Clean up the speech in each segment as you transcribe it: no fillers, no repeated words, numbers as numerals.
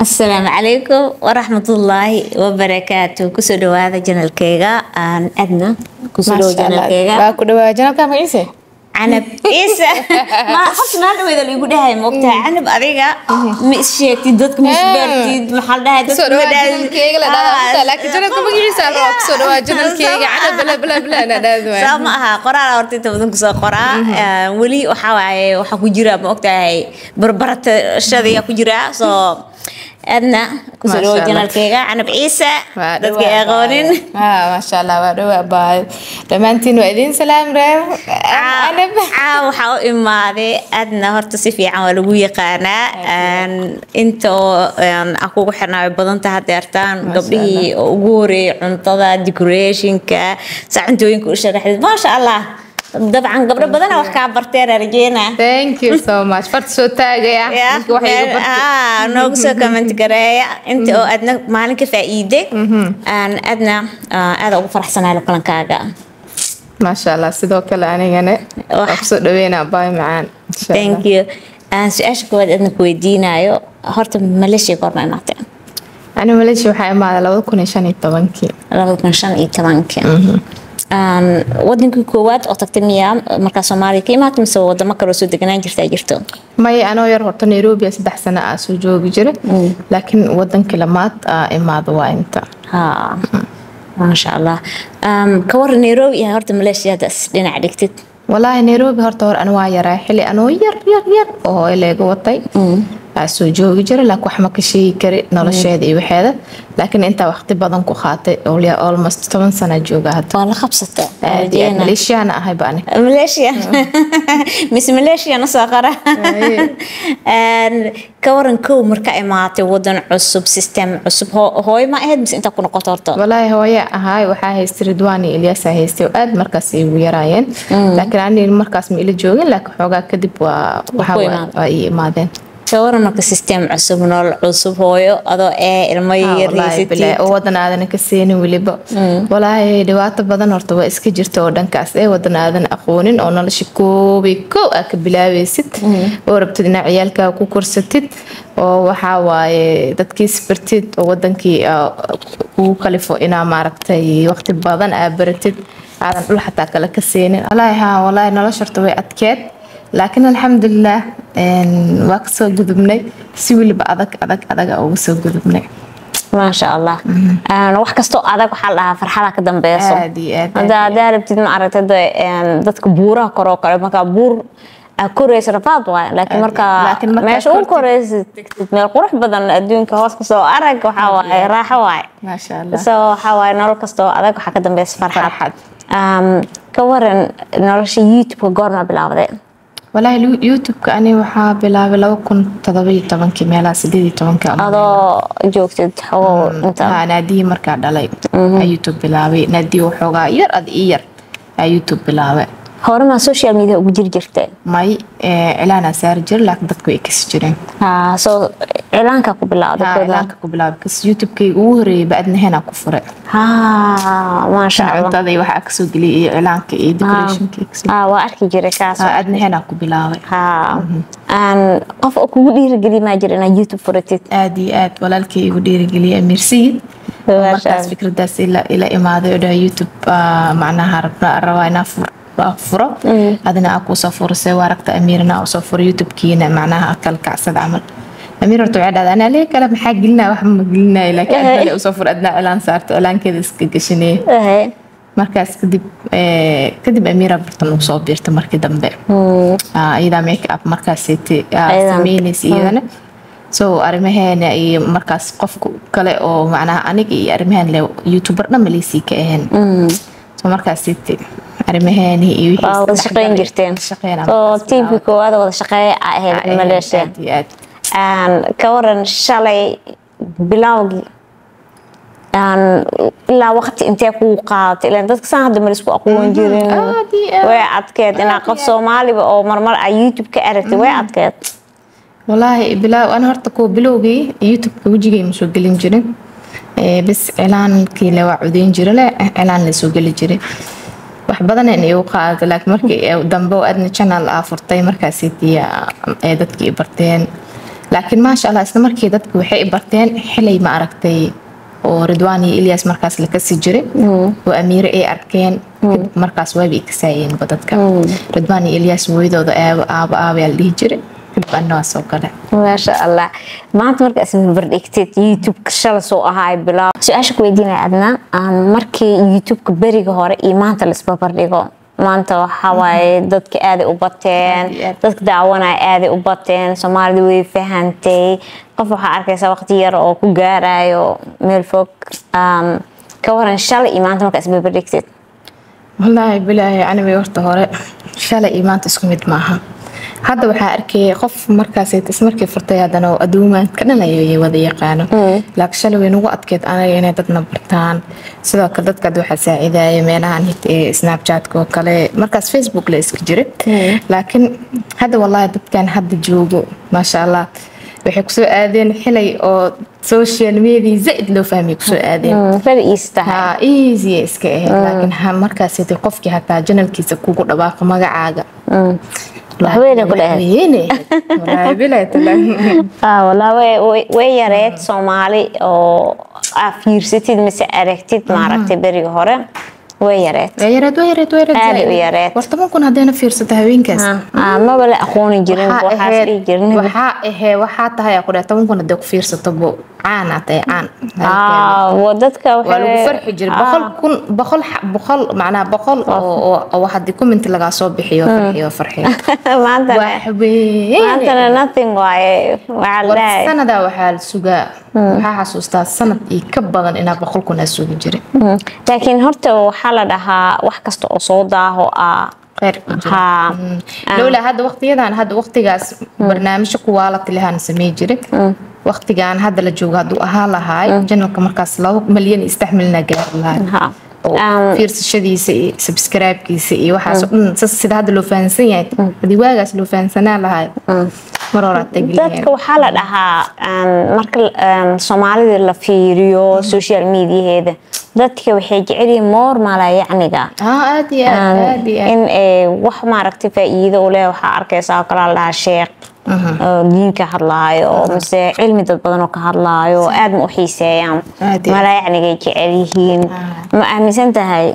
السلام عليكم ورحمة الله وبركاته. كسر هذا جنال كيغا أن أدنى كسر جنال كيغا. باكو دوا جنال كام إيسه؟ عنب إيسه ما حس ما له إذا اللي يقول هاي مقطع عنب أريجا مشيت تدك مسبرتي محل ده كسر جنال كيغا لا لا لكن جنال كم إيسه روك كسر جنال كيغا عنب بلا نداد. سامها قرار أرتي تبدون كسر قرار ولي وحواي وحكوجرا مقطع بربرة الشذي كوجرا أدنى كسر جنال كيغا عنب إيسه dadka aqoonin ما شاء الله waa baay dhamaantiin waa idin salaam reer anab waxa u imaaday adna horta si fiican waa lagu yaqaanaa inta aan akugu xirnaa badan tahay deertaan gabdhihii ugu horeeyay cuntada decorationka saacintooyinka u sharaxday ma sha Allah طبعا قبل بدنا وحكا برتير رجينا thank you so much فرت سو تاغيا نوكسو كومنت قرايا انت او ادنا مالك فايدك ان ادنا هذا ugu faraxsanahay la kulankaaga ما شاء الله sidoo kale anigana wax soo dhaweena baay macaan thank you su'aasha koowaad adna ku weydiinayo horta Malaysia goorma imaatay ana Malaysia waxa imaaday 2015 waddanka koowaad oo tagtay miyaa marka Soomaaliya ka imaatay mise wadamo kale oo soo deganaan jirto may anoo yar horta Nairobi 3 sano aan soo joogi jiray laakiin waddanka lamaad imaado waa inta ما شاء الله كور نيروبي horta Malaysia das dhinac dhigtid والله نيروبي horta hor aan waa yaray xilli anoo yar oo ileega watay soo joogi jiray laakiin wax ma ka sheegi kari nolosheeda iyo waxeeda laakiin inta waqti badan ku qaatay oo almost 10 sano jooga hadda waa la qabsatay Malaysia ana ahay baan Malaysia Malaysia nasaqara ka waran kow marka imaatay wadan cusub system cusub hooy ma ahayd mis inta ku noqoto horta wallahi hooya ahay waxa haystay Ridwani Ilyas haystay oo aad markaas ay ugu yaraayeen laakiin aan markaas ma ila joogin laakiin xogaa kadib waxa ay imaadeen كورا مركز سيستم عصب نول عصب هويو أضو ilmo yar reesitay oo wadanaadana ka seenin waliba walaahi dhibaato badan horta waa iska jirto oo dhankaas wadanaadana aqoonin oo nolosha koobi ka bilaabaysid oo rabtid in ciyaalka ku korsatid oo waxa waaye dadkii sbartid oo wadankii ku kalifo ina maaragtay waqti badan aad baratid aadan dhul xataa kala ka seenin walaahi nolosha horta way adkeed لكن الحمد لله وقت قدمنا سوي أدق أو سو قدمنا ما شاء الله أنا واحد كستو أدق حلها فرحة كدم بيسو هذا دارب تدم عرفت ده كبورة كروكا ما كبور كوريس رفاض واي لكن ما شو كوريس من القروح بدن الدين كهوس كستو أرق وحواي راحة واي ما شاء الله سو حواي نور كستو أدق حق كدم بيس فرحة كورن نورش يوتيوب وقرنا بالعوضين والله يوتيوب كأني وحا بلا لو كنت تضبي طبعا كميلا سديدي طبعا هذا جوكتد حو انت نادي مركا دلي يوتيوب بلاوي نادي وحوغا ير ادير يوتيوب بلاوي هور ما سوشيال ميديا ugu jirtay may ilaana saar jir laakiin dadku ay kasi jireen so ilaanka ku bilaawday kas youtube kay ugu horeeyay baadna hena ku furay ma sha Allah taday waxa ka soo galiyay ilaanka iyo decorationka waa arki jiray kaas aadna hena ku bilaaway qof kugu dhiirigeliyay ma jira in youtube furatid aad iyo aad walaalkay igu dhiirigeliyay Mirsiid markaas fikradaas ila imaaday oo youtube macnaha rabaa furo adina aku soo fursay waaragta Amirna oo soo furo YouTube kiina macnaha akal kacsad amal Amir horta waxay dhahdaa ana leey kala maxaa gelina wax ma gelina laakiin adna oo soo furo adna ilaan saarto ilaankeeda iska gashanay markaas kadib Amira bartan oo soo biirtay markii dambe iyada make up markaas sameeyay iyadana soo arimaheena iyo markaas qofku kale oo macnaha aniga iyo arimahan le YouTuber dhamaliisi ka ahayn soo markaas arimaheeni iyo wada shaqeyn jirteen oo tiimka koowaad wada shaqeey ahayd Malaysia ka waran shalay bilawgi ilaa waqti intee ku qaadatay ilaa dadka san hadda marisku aqoon jirin way adkeed in qof Soomaali oo marmar ay YouTube ka aragtay way adkeed wallahi bilaaw ana horta ko bilowgii YouTube ka wajigay ma soo gelin jirin bas ilaankii la wacdeen jiray ilaan la soo gali jiray wax badan in uu qaado laakiin markii dambe oo adna channel furtay markaas ay dadkii barteen laakiin maasha Allah isla markii dadku waxay barteen xilay ma aragtay oo Ridwaan iyo Ilyas markaas la kasi jiray oo Amiire ay arkeen markaas way iksaayeen badadka Ridwaan iyo Ilyas weydooda aaba la dhihi jiray kadibna soo kale ما شاء الله ما أنت مركز اسمه بردكتيت يوتيوب كشل سو هاي بلا سؤالك ويدينا عدنا مركي يوتيوب كبري جهار إيمان تلسبا برديجو ما أنت حواي ضدك آدي وبطين ضدك دعوانا آدي وبطين سمارد ويفهمتي قفوا حركة وقتير أو كجارة أو ملفوك كورن شل إيمان تمركز اسمه بردكتيت والله بلا أنا بيورت هراء شل إيمان تسكمت معها هذا waxaa arkay qof markaas ay ismarkii furtay hadana oo aduumaan kana leeyahay wada yaqaan laakiin shalay way nagu adkeed anaga inay dadna bartaan sidoo kale dadka waxa saaciiday meelahan Snapchat ko kale markaas Facebook la iska jiray laakiin hada wallahi dadkan hada joogo ma sha Allah waxay ku soo aadeen xilay oo social media zaid loo fahmay ku soo aadeen very easy iska laakiin markaas ay qofkii hataa channelkiisa kugu dhawaaqo magacaaga وين كل هذه؟ والله بلا تلا. والله ويا ريت سومالي أو أفيرستي مسألتي ما عرفت بري هورا ويا ريت. ويا ريت. ورتما كنا هدينا فيرستها وين كاس؟ ما بلا أخوني جرين وحاسي جرين. وحاطة هاي أقول تما كنا دوك فيرست بو عان عان. ودتك وحلو فرح جري بخل معناه بخل أو واحد يكون من تلقى صوب بحيو فرحي. ما أنتنا nothing واي وعلاه. السنة ده وحال سجاء وحاسس السنة يكبر إنها بخل كنا سوق جري. لكن هرتو حالها وحكست أصوده غير ها لولا هذا وقت يدان هذا وقت جاس برنامج قوالة اللي هنسميه جري وقت جان هذا اللي جوجا دو أهلا هاي جنوك مركز لو مليان يستحملنا جار لها فيرس شدي سبسكرايب كيسي وحاسب سيد هذا لو فانسي يعني دي واجس لو فانسنا لها مرات تجلي dadka waxaa la dhahaa marka Soomaalidu la fiiriyo social media-heeda dadka waxay jecel yihiin moormala yacniga aadi in wax ma aragtay faa'iido u leh waxa arkaysaa kala la sheekh diinka hadlaayo mise cilmi dad badan oo ka hadlaayo aad ma u xiiseeyaan mala yacniga jecel yihiin ma aaminsan tahay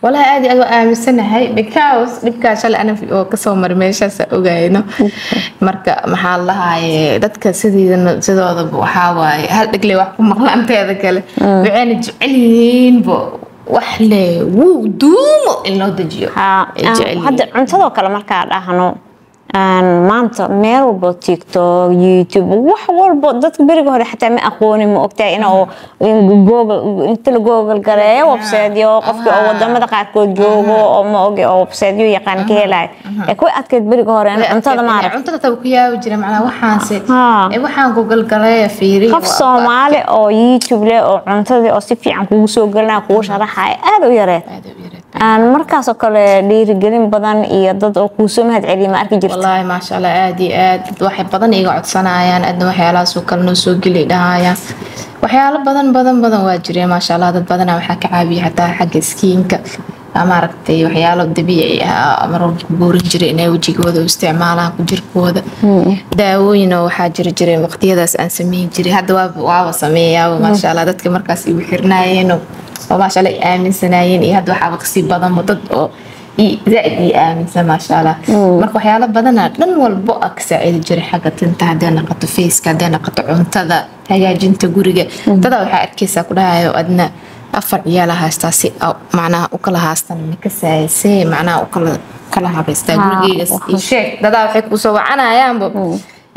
والله عادي أنا أمسنا هاي because لبكاش اللي أنا في قصة مرميشة سأوجينه مركا محل هاي دتك سيد هذا بوحاوي هل تقلي وحكم مقلام هذا كله بعين جعلين وحلة ودوم إنه تجيو هذا عن صدق كلام مركا راهنو maanta meel walba TikTok YouTube wax walba dadka bariga hore xataa ma aqooni ma ogtaa in Google inta la Google gareeyo website-yo qofka oo wadamada qaarkood joogo oo ma ogi oo website-yo yaqaan ka helay ku adkeed bariga hore cuntada ma arag cuntada taa ku yaaw jira macna waxaan Google gareeyo fiiri qof Soomaali oo YouTube leh oo cuntada oo si fiican kugu soo galnaa kugu sharaxay aad u yareed markaas oo kale dhiirigelin badan iyo dad oo ku soo mahad celiyo ma arki jirto والله ما شاء الله عادي waxay badan iga codsanayaan adna waxyaalahaas oo kale noo soo gali dhahayaan waxyaalo badan waa jireen ma sha Allah dad badan waxa ka caabiyo hataa xagga skiinka ama aragtay waxyaalo dabiici ah maroo boorin jiray inay wajigooda u isticmaalaan ku jirkooda daawooyin waxa jiray waqtiyadaas aan sameeyay jiray hadda waa sameeyaa ma sha Allah dadka markaas igu xirnaayeen oo ma sha Allah aaminsanayeen iyo hadda waxa waqti badan dad oo زائد آمن ما شاء الله مركو حياله بدنا دن والبو أكسعيد جري حاجة تنتهي هدينا قط فيس كدينا قط عنتذا هيا جنت جورجة تذا وحاجة كيسة كلها وأدنى أفر يالها استاسي أو معناها وكلها استن كسي معناها وكلها بس جورجة الشيء تذا وحكي وسوا أنا أيام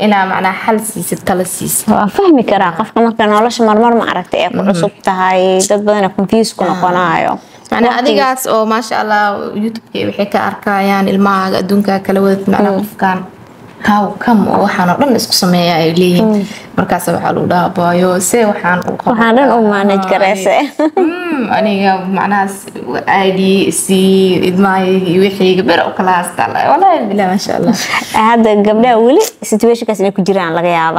إلى معنى حل سيس التلسيس فهمي كرا قف كمان كان ولاش مرمر ما عرفت إيه كل صبت هاي تبدأ كونفيس كنا قناعه أنا أديكاس أو ما شاء الله يوتيوب بحكي أركايان الماء أدونك كلوت معنا قفكان هاو كم وحنا رن اسكو سميا إليه مركز بحالو ده بايو سي وحنا ما نجكرسه أنا معناها عادي سي إدماي وحي قبل أو كلاس تلا والله بالله ما شاء الله هذا قبل أولي situation كاسين كجيران لقيا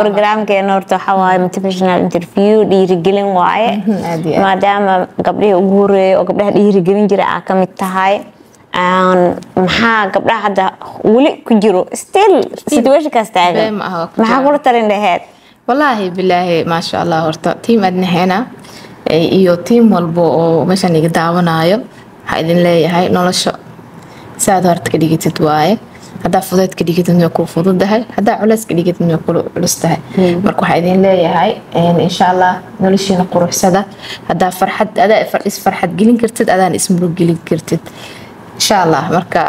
برنامج كأنورتو حواي motivational interview دي رجلين واعي ما دام قبله أقوله أو قبله دي رجلين جرا كم التهاي maxaa gabdhaha hadda weli ku jiro still situation kaas taagan maxaa kula talin lahayd wallaahi bilaahi maasha allah horta tiim adna hena iyo tiim walbo oo meeshan iga daawanayo waxaa idin leeyahay nolosha saad horta ka dhigitid waaye haddaa fudeed ka dhigitid way ku fududahay haddaa culays ka dhigitid way ku culus tahay marka waxaa idin leeyahay insha allah noloshiina quruxsada haddaa farxad adaa farxad gelin kartid adaan ismurug gelin kartid insha allah marka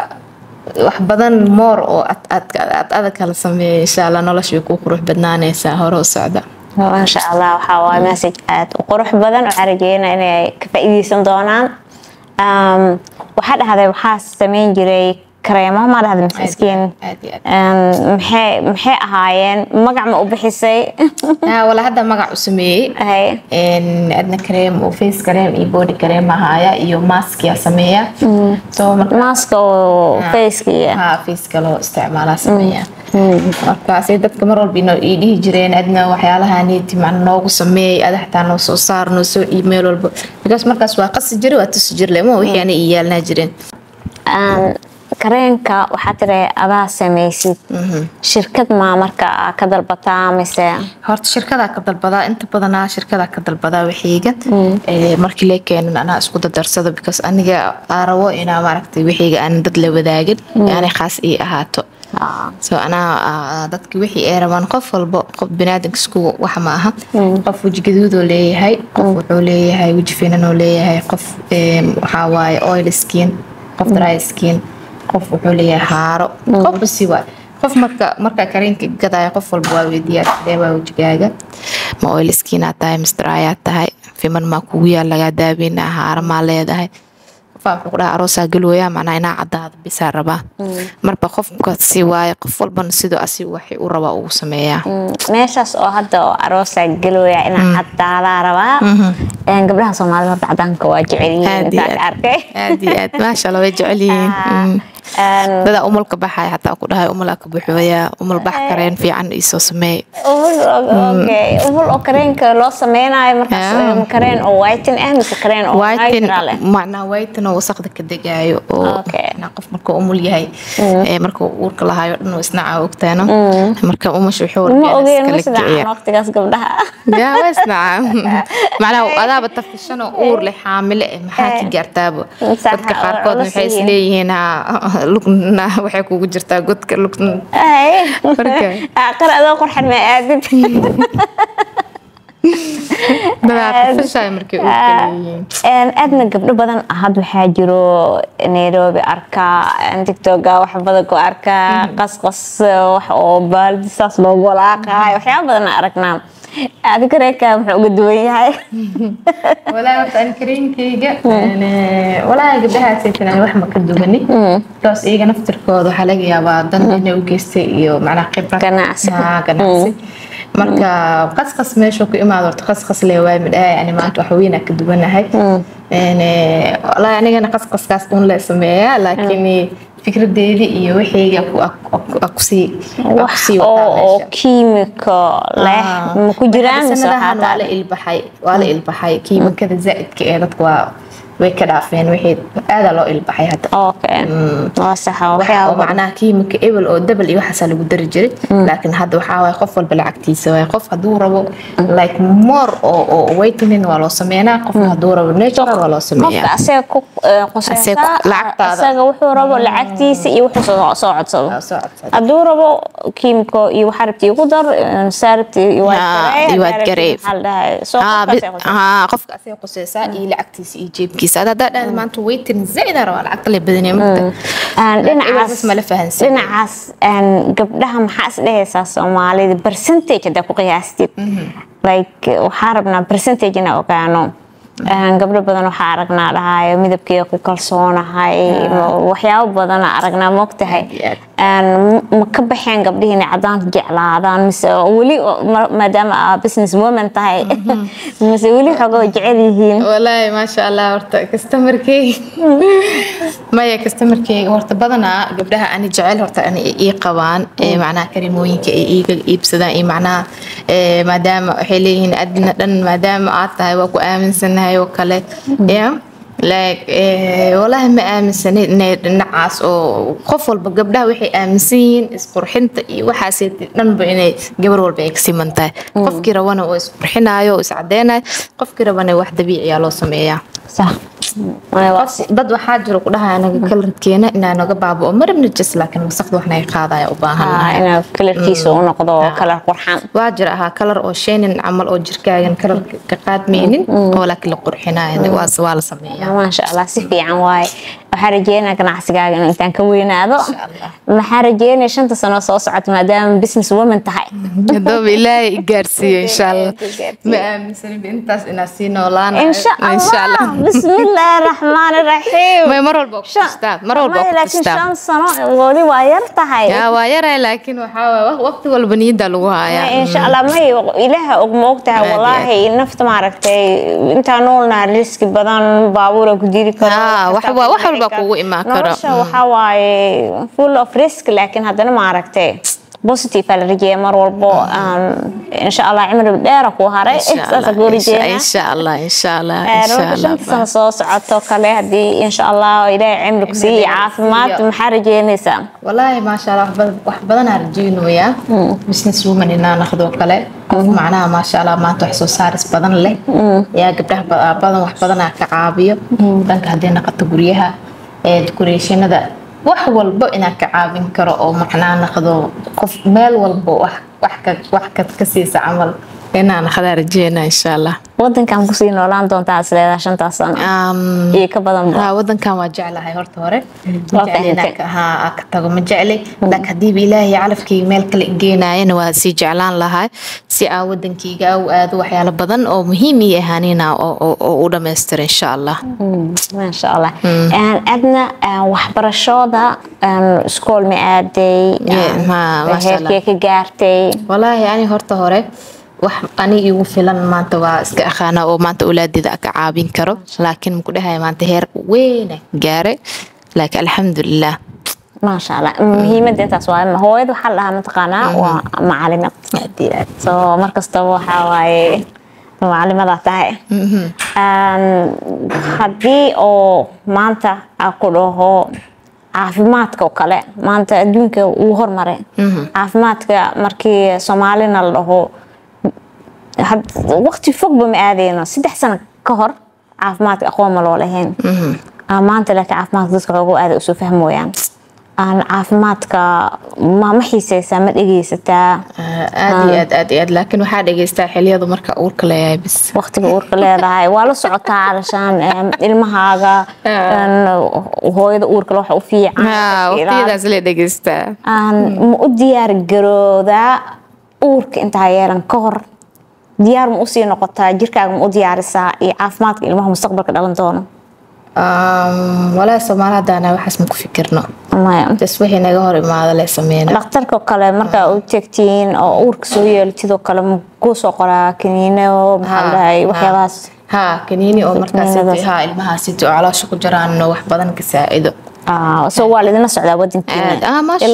wax badan moor oo aad kala sameeyo insha allah nolosha way ku qurux badnaanaysaa hore u socda ما شاء الله وحوا مسج وقروح بدن وحرجينا إني كفايدي سندونان وحد هذا وحاس سمين جري كريمة ما هذا مسكين محي هاين مقع ما أبحثي ولا هذا مقع اسمي إن عندنا كريم وفيس كريم بودي كريم هايا إيو ماسك يا سمية ماسك وفيس كيا فيس كلو استعمالها سمية marka dadka mar walba inoo idii jireen adna waxyaalaha neeti macna noogu sameeyay adaxtaa noo soo saarno soo email walba because markaas waa qasi jiray waa tus jirlay ma wixii aan iyaalna jireen kareenka waxa tire adaa sameeysid shirkad ma marka ka dalbataa mise horta shirkada ka dalbadaa inta badan shirkada ka dalbadaa wixiiga markii la keenan ana isku dadarsado because aniga aarawo ina maaragtay wixiiga aan dad la wadaagin yani khaas ii ahaato so ana dadki wixii ay rabaan qof walba qof binaadinka isku wax ma aha qof waji gaduud oo leeyahay qof wuxuu leeyahay waji fiinan oo leeyahay qof waxa waaye oil skin qof dry skin qof wuxuu leeyahay haaro qof si waa qof marka kareenka gadaya qof walba waa weydiyaa deebaa wajigaaga ma oil skin aad tahay dry aad tahay fiman ma kugu yaal laga daabina haaro ma leedahay فاقول أروسا قلويا معنا إنا عداد بسربا مربى خف كسي واي قفل بنسيدو أسي وحي وربا وسميا meeshaas oo hadda aroos ay galooya in caddaada rabaa een gabdhaha Soomaaliyeed horta cadaanka waa jecel yihiin inta arkay aad ma sha Allah way jecel yihiin dada umulka baxay hatta ku dhahay umulka buuxaya umul bax kareen fiican isoo sameey umul oo kareenka loo sameeynayo markaas kareen oo whiten mise kareen oo natural macna whiten oo wasaqda ka degaayo oo qof marka umul yahay marka uurka lahayo dhan isna caawogtaano marka umushu wuxuu waqtigaas gabdhaha yaa wasna macna adaaba tafishano uur leh xaamile maxaa ka gaartaabo dadka qaarkood waxay isleeyihiin lugna waxay kugu jirtaa godka lugna marka qarado qorxan ma aadid dadafishay markay u kaleeyeen adna gabdho badan had waxa jiro Nairobi arka TikTok wax badan ku arka qasqas wax oo baaldisaas loo walaaqay waxyaabo badan aragnaa adiga reeka wuxuu uga duwan yahay walaa waxaan kareenkayga walaa gabdhaha saytan wax ma ka duwani taas iyaga naftirkooda waxa laga yaabaa dan inay u geystay iyo macna khibrad ganacsi marka qasqas meesha ku imaado horta qasqas leeyahay midhaay ani maanta wax weyn ka duwanahay walaa anigana qasqaskaas uun la sameeyaa laakiin fikradeedii iyo wixiiga ku sii oo kiimiko leh ma ku jiraan waa la ilbaxay kiimikada zaa'idka ee dadku waa way ka dhaafeen wixii aad loo ilbaxay hadda waa sax waxa macnaha kiimika ebel oo double iyo waxa lagu dari jiray laakiin hadda waxa way qof walba lacagtiisa way qof haduu rabo like more oo whitening waa loo sameeyaa qof haduu rabo natural waa loo sameeyaa qofka asaga ku qosaysa lacagtaada asaga wuxuu rabo lacagtiisa iyo wuxuu soo codsado haduu rabo kiimiko iyo waxa rabti ugu dar saarti iyo waad garey qofka asaga qosaysa iyo lacagtiisa iyo jeebkiisa هذا ما أنتوا ويتن زي ده روى العقل البدني ممكن لنعاس ما لفهنسي لنعاس قبلها محاس ليه أساس ومالي برسنتيج ده قياستي like وحاربنا برسنتيج أنا وكانوا قبل بدنا وحارقنا لهاي مذبكي وكلسونا هاي وحياة بدنا عرقنا مقتهي مكبحين قبلهن عدان جعل عدان مسؤولي ما دام بزنس وومن تاعي مسؤولي حقو جعليهن والله ما شاء الله ورتا كستمر كي ما هي كستمر كي ورتا بدنا قبلها أنا جعل ورتا أنا إيه قوان معناه كريموين كي بسدان معناه ما دام حليهن أدنى ما دام عطها وكو آمن سنها وكله يا والله ما aaminsaneed inay dhinacaas oo qof walba gabdhaha waxay aaminsan yihiin isqurxinta iyo waxaas dhanba inay gabar walba ay ka siman tahay qofkii rabana oo isqurxinayo oo iscadeenayo qofkii rabana wax dabiici ah loo sameeyaa صح dad waxaa jiro ku dhahay anaga kalarkeena inaan naga baaba'o maribna jis laakiin wasaqda waxna ay qaadaya u baahan ina kalarkiisa uu noqdo kalar qurxan waa jira aha kalar oo sheenin camal oo jirkaagan kalar ka qaadmaynin oo laakiin la qurxinayo waa la sameeyaa ما شاء الله si fiican waay waxaan rajeynayaa ganacsigaaga inuu intaan ka weynaado maxaan rajeynayaa 5 sano soo socoto maadaama business woman tahay hadaba ilaahay gaarsiiyo insha Allah ma aaminsan intaas inaa sii noolaan insha Allah bismillahir rahmanir rahiim ma mar walba ku istaa laakiin 5 sano wali waa yar tahay waa yar laakiin waxa waqti walba niyada lagu hayaa insha Allah ma ilaaha og ma ogtahay wallahi nafta ma aragtay inta noolna risk badan baabuur ku jiri karo wax walba kugu imaan karo waxa waaye full of risk laakiin hadana ma aragtay positive ala rajee mar walbo insha Allah cimri dheer ku haray isaas ku rajee insha Allah sano soo socoto kale hadii insha Allah ilaahay cimri ku sii caafimaad maxaa rajeynaysaa wallahi ma sha Allah wax badan aan rajeynayaa business woman inaan noqdo kale macnaha ma sha Allah maanta wax soo saaris badan leh yaa gabdhaha badan wax badan ka caabiyo danka hadii noqoto guriyaha decorationada wax walba inaan ka caawin karo oo macnaa noqdo qof meel walba wax ka siisa camal inaan khadar jeena insha Allah wadankan ku sii noolaan doontaa asleeda 5 sano iyo ka badan wadankan waa jeclahay horta hore ka tago ma jeclay laakiin hadii ilaahay calafkii meel kale geenayna waa si jeclaan lahaa si aan wadankayga u aado waxyaalo badan oo muhiim ah ahaanina oo u dhameystir insha Allah ma sha Allah adna waxbarashada iskool ma aaday ma sha Allah ka gaartay wallahi ani horta hore wax ani igu filan maanta waa iska aqaana oo maanta awlaadida ka caabin karo laakiin ma ku dhahay maanta heer weyn gaaray laakiin alxamdulillah ما شاء الله muhiimada intaas waa hooyad waxa la ahaa mataqaanaa waa macallimad so markasta waxa waaye macallimada tahay hadii oo maanta ku dhaho caafimaadka oo kale maanta adduunka uu hormaray caafimaadka markii Soomaalina la dhaho waqti fog ba ma aadeyno 3 sano ka hor caafimaadka aqoon ma loo lahayn maanta laakiin caafimaadka dadka ugu aad u soo fahmayaan aan caafimaadka ma xiisaysaa ma dhageysataa aad laakiin waxa dhageystaa xiliyada marka uurka leeyahay bis waqtiga uurka leedahay waa la socotaa alashan ilmahaaga hooyada uurka waxa u fiican waqtidaas la dhageystaa ma u diyaar garoodaa uurka inta yeelan ka hor diyaar ma u sii noqotaa jirkaaga ma u diyaarisaa iyo caafimaadka ilmaha mustaqbalka dhalan doono ولا سمعنا دانا وحس مكفكرنا تسويه نجار ما هذا سمينا دكتورك كله مركا تكتين أو أورك سويل تدو كله مقص قرا كنينة ومحلها وحياس ها كنيني أو مركز ها المها سيتو على شو جران وحبضن كسائده سوى لدينا سعودة ودين كنا ما شاء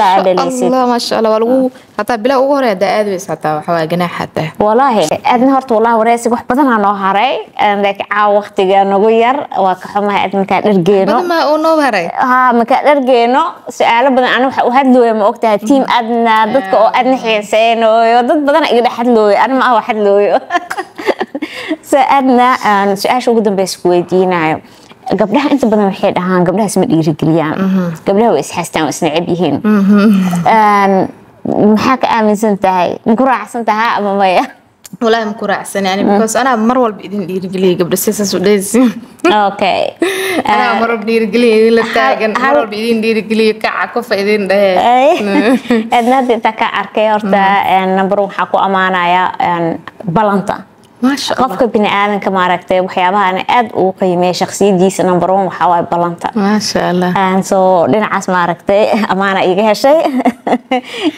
الله ما شاء الله والله حتى بلا أوهر ده أدويس حتى وحوا جناح حتى والله أدنى هرت والله وراسي وحبضن عن هراي لك وقت جانا غير وكحما أدنى كأرجينو بدل ما أونو هراي مكأرجينو سؤال بدن أنا وهدلو يوم وقتها تيم أدنى ضدك أو أدنى حسين وضد بدن إقدر حدلو أنا ما هو حدلو سأدنى سؤال شو قدام بسكويدينا قبلها أنت بدنا نحكي عن قبلها اسمه إيرجليان قبلها وإسحاستان وإسنعبيهن محاك آمن سنتهاي مكراع سنتها أما مايا والله مكراع سنة يعني بس أنا مرة بإذن إيرجلي قبل 6 سوديز أوكي أنا مرة بإيرجلي لتاجن مرة بإذن إيرجلي كعكوف إذن ده أدنى تك أركيورتا نبرو حكوا أمانة يا بلانتا ما شاء الله قفك بني آدم كما ركتي وحيابها أنا أد وقيمة شخصية ديس نمبرون وحواي بلانتا ما شاء الله so لين عاصمة ركتي أمانة إيجا هالشيء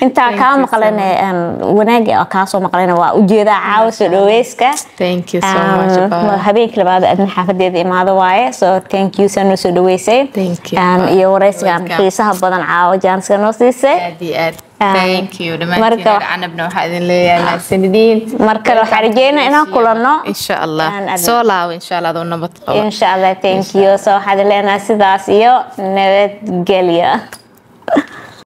أنت كام مقلنا وناجي أكاسو مقلنا وأجيدا عاوس الويسكا thank you so much هبيك لبعض أدنى حافظ يدي ما ضواي so thank you سنو سدويسي thank you يوريس كان حيسها بدن عاو جانس كنوسيسي أدي thank you dhamaantiin anabna waxa idin leeyahay sanadiin marka waxa rajeyna inaan kulano insha Allah soo laaw insha Allah oo nabad qabo insha Allah thank you so waxa leena sidaas iyo nabad gelya